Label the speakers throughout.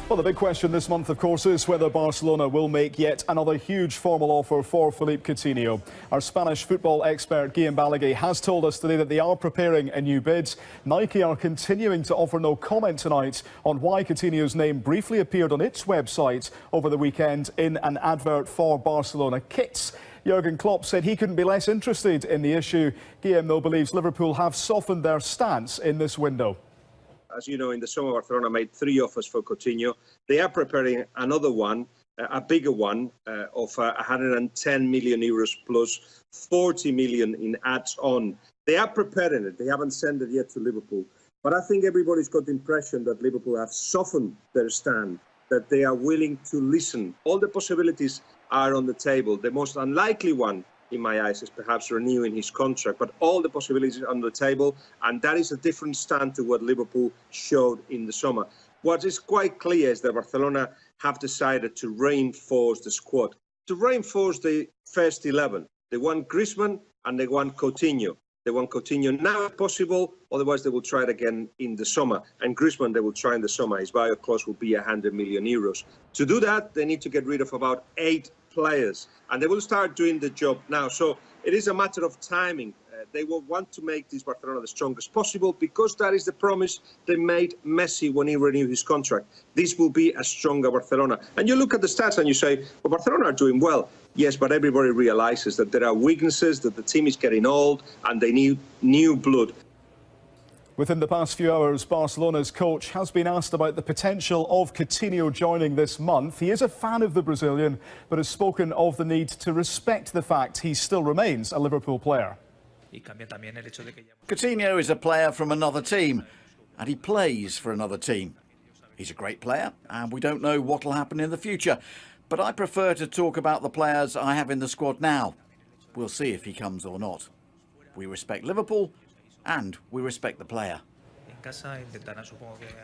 Speaker 1: Well, the big question this month, of course, is whether Barcelona will make yet another huge formal offer for Philippe Coutinho. Our Spanish football expert, Guillem Balaguer, has told us today that they are preparing a new bid. Nike are continuing to offer no comment tonight on why Coutinho's name briefly appeared on its website over the weekend in an advert for Barcelona kits. Jurgen Klopp said he couldn't be less interested in the issue. Guillem, though, believes Liverpool have softened their stance in this window.
Speaker 2: As you know, in the summer, Barcelona made 3 offers for Coutinho. They are preparing another one, a bigger one, of 110 million euros plus 40 million in ads-on. They are preparing it. They haven't sent it yet to Liverpool. But I think everybody's got the impression that Liverpool have softened their stand, that they are willing to listen. All the possibilities are on the table. The most unlikely one, in my eyes, is perhaps renewing his contract, but all the possibilities are on the table, and that is a different stand to what Liverpool showed in the summer. What is quite clear is that Barcelona have decided to reinforce the squad, to reinforce the first 11. They want Griezmann and they want Coutinho. They want Coutinho now if possible, otherwise they will try it again in the summer. And Griezmann they will try in the summer. His buyout clause will be 100 million euros. To do that, they need to get rid of about 8 players, and they will start doing the job now. So it is a matter of timing. They will want to make this Barcelona the strongest possible because that is the promise they made Messi when he renewed his contract. This will be a stronger Barcelona. And you look at the stats and you say, well, Barcelona are doing well. Yes, but everybody realizes that there are weaknesses, that the team is getting old and they need new blood.
Speaker 1: Within the past few hours, Barcelona's coach has been asked about the potential of Coutinho joining this month. He is a fan of the Brazilian, but has spoken of the need to respect the fact he still remains a Liverpool player.
Speaker 3: Coutinho is a player from another team, and he plays for another team. He's a great player, and we don't know what will happen in the future. But I prefer to talk about the players I have in the squad now. We'll see if he comes or not. We respect Liverpool, and we respect the player.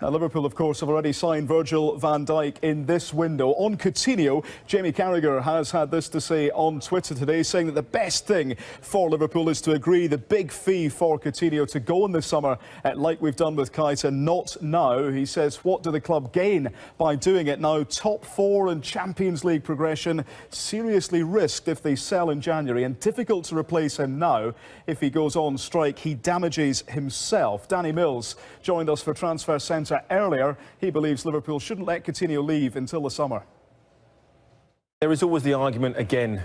Speaker 1: Now, Liverpool, of course, have already signed Virgil van Dijk in this window. On Coutinho, Jamie Carragher has had this to say on Twitter today, saying that the best thing for Liverpool is to agree the big fee for Coutinho to go in the summer, like we've done with Keita, not now. He says, what do the club gain by doing it now? Top 4 and Champions League progression seriously risked if they sell in January, and difficult to replace him now. If he goes on strike, he damages himself. Danny Mills joined us for Transfer Centre earlier. He believes Liverpool shouldn't let Coutinho leave until the summer.
Speaker 4: There is always the argument again,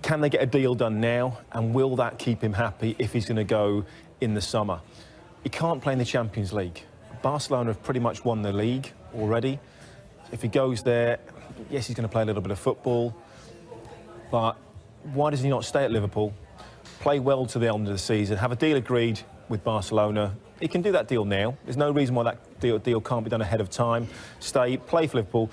Speaker 4: can they get a deal done now, and will that keep him happy if he's going to go in the summer? He can't play in the Champions League. Barcelona have pretty much won the league already. If he goes there, yes, he's going to play a little bit of football, but why does he not stay at Liverpool, play well to the end of the season, have a deal agreed with Barcelona? He can do that deal now. There's no reason why that deal can't be done ahead of time. Stay, play for Liverpool,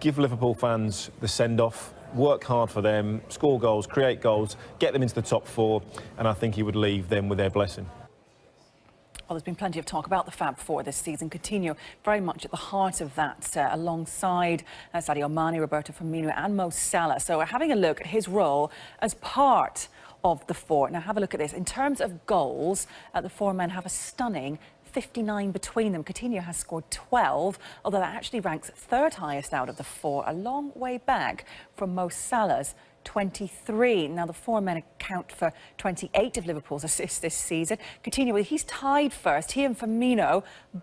Speaker 4: give Liverpool fans the send-off, work hard for them, score goals, create goals, get them into the top 4, and I think he would leave them with their blessing.
Speaker 5: Well, there's been plenty of talk about the Fab Four this season. Coutinho very much at the heart of that, alongside Sadio Mane, Roberto Firmino and Mo Salah. So we're having a look at his role as part of the 4. Now, have a look at this. In terms of goals, the 4 men have a stunning 59 between them. Coutinho has scored 12, although that actually ranks 3rd highest out of the 4, a long way back from Mo Salah's 23. Now, the 4 men account for 28 of Liverpool's assists this season. Coutinho, he's tied first. He and Firmino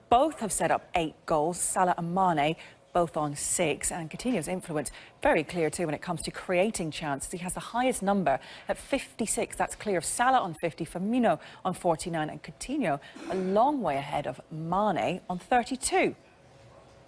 Speaker 5: both have set up 8 goals. Salah and Mane both on 6, and Coutinho's influence very clear too when it comes to creating chances. He has the highest number at 56. That's clear of Salah on 50, Firmino on 49, and Coutinho a long way ahead of Mane on 32.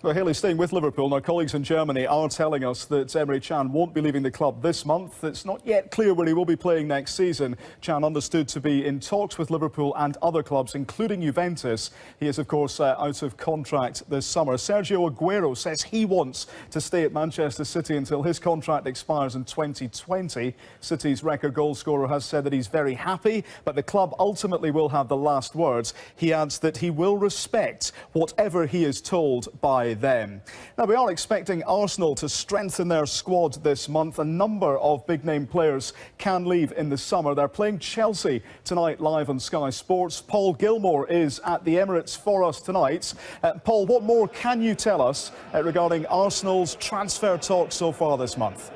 Speaker 1: Well, Hayley, staying with Liverpool, our colleagues in Germany are telling us that Emre Can won't be leaving the club this month. It's not yet clear where he will be playing next season. Can understood to be in talks with Liverpool and other clubs, including Juventus. He is, of course, out of contract this summer. Sergio Aguero says he wants to stay at Manchester City until his contract expires in 2020. City's record goal scorer has said that he's very happy, but the club ultimately will have the last words. He adds that he will respect whatever he is told by them. Now, we are expecting Arsenal to strengthen their squad this month. A number of big-name players can leave in the summer. They're playing Chelsea tonight live on Sky Sports. Paul Gilmore is at the Emirates for us tonight. Paul, what more can you tell us regarding Arsenal's transfer talks so far this month?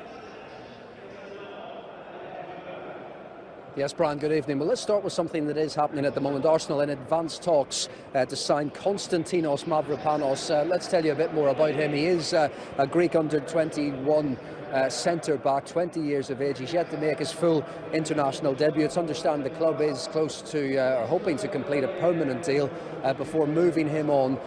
Speaker 6: Yes, Brian, good evening. Well, let's start with something that is happening at the moment. Arsenal in advanced talks to sign Konstantinos Mavropanos. Let's tell you a bit more about him. He is a Greek under-21 centre-back, 20 years of age. He's yet to make his full international debut. It's understand the club is close to, or hoping to complete a permanent deal before moving him on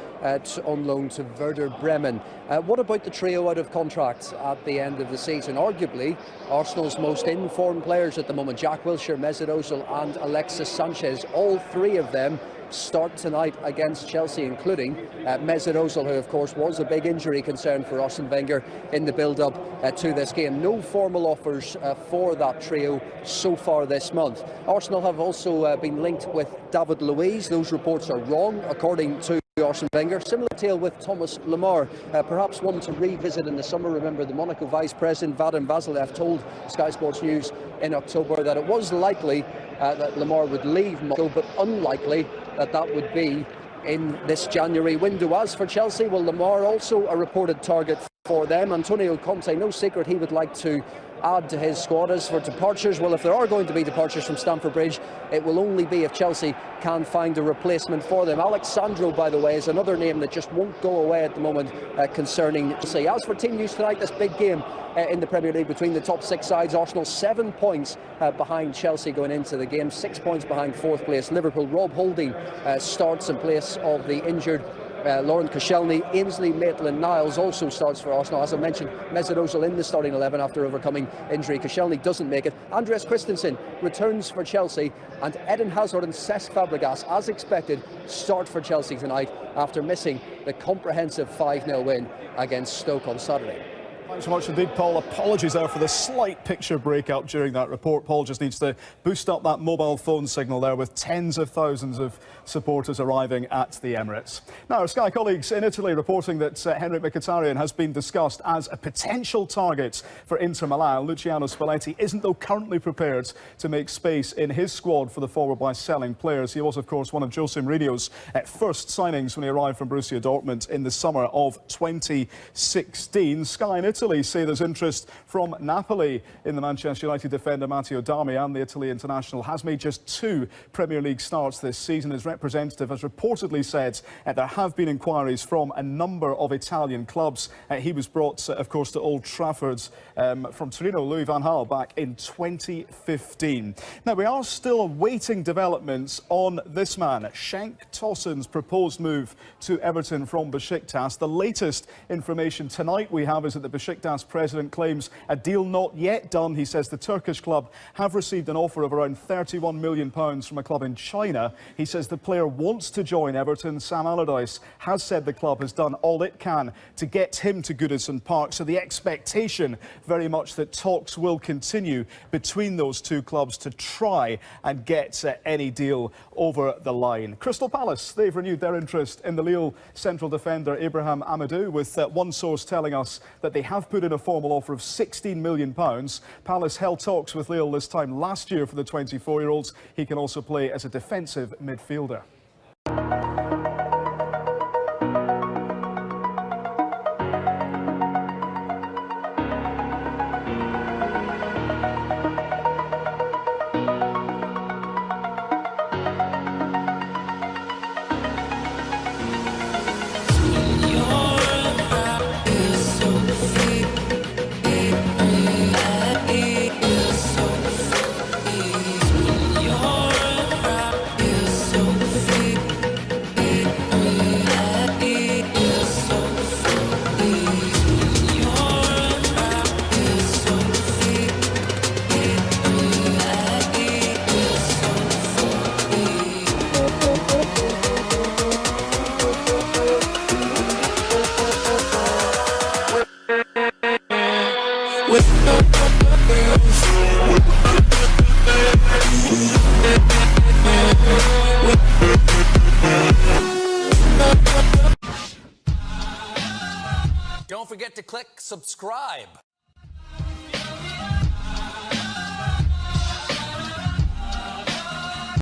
Speaker 6: loan to Werder Bremen. What about the trio out of contract at the end of the season? Arguably, Arsenal's most informed players at the moment, Jack Wilshere, Mesut Ozil and Alexis Sanchez. All three of them start tonight against Chelsea, including Mesut Ozil, who of course was a big injury concern for Arsene Wenger in the build-up to this game. No formal offers for that trio so far this month. Arsenal have also been linked with David Luiz. Those reports are wrong, according to Arsene Wenger. Similar tale with Thomas Lemar, perhaps one to revisit in the summer. Remember, the Monaco vice president Vadim Vazilev told Sky Sports News in October that it was likely that Lemar would leave Monaco, but unlikely that that would be in this January window. As for Chelsea, well, Lemar also a reported target for them. Antonio Conte, no secret he would like to add to his squad. As for departures, well, if there are going to be departures from Stamford Bridge, it will only be if Chelsea can find a replacement for them. Alex Sandro, by the way, is another name that just won't go away at the moment concerning Chelsea. As for team news tonight, this big game in the Premier League between the top six sides. Arsenal 7 points behind Chelsea going into the game, 6 points behind fourth place Liverpool. Rob Holding starts in place of the injured Laurent Koscielny. Ainsley Maitland-Niles also starts for Arsenal. As I mentioned, Mesut Ozil in the starting 11 after overcoming injury. Koscielny doesn't make it. Andreas Christensen returns for Chelsea, and Eden Hazard and Cesc Fabregas, as expected, start for Chelsea tonight after missing the comprehensive 5-0 win against Stoke on Saturday.
Speaker 1: Thanks so much indeed, Paul. Apologies there for the slight picture breakout during that report. Paul just needs to boost up that mobile phone signal there with tens of thousands of supporters arriving at the Emirates. Now, our Sky colleagues in Italy reporting that Henrik Mkhitaryan has been discussed as a potential target for Inter Milan. Luciano Spalletti isn't, though, currently prepared to make space in his squad for the forward by selling players. He was, of course, one of Jose Mourinho's first signings when he arrived from Borussia Dortmund in the summer of 2016. Sky in Italy say there's interest from Napoli in the Manchester United defender Matteo Darmian. The Italy international has made just 2 Premier League starts this season. His representative has reportedly said there have been inquiries from a number of Italian clubs. He was brought, of course, to Old Trafford from Torino, Louis van Gaal, back in 2015. Now, we are still awaiting developments on this man, Cenk Tosun's proposed move to Everton from Besiktas. The latest information tonight we have is that the Besiktas president claims a deal not yet done. He says the Turkish club have received an offer of around £31 million from a club in China. He says the player wants to join Everton. Sam Allardyce has said the club has done all it can to get him to Goodison Park. So the expectation very much that talks will continue between those two clubs to try and get any deal over the line. Crystal Palace, they've renewed their interest in the Lille central defender Ibrahim Amadou, with one source telling us that they have put in a formal offer of £16 million. Palace held talks with Lille this time last year for the 24-year-olds. He can also play as a defensive midfielder.
Speaker 7: don't forget to click subscribe.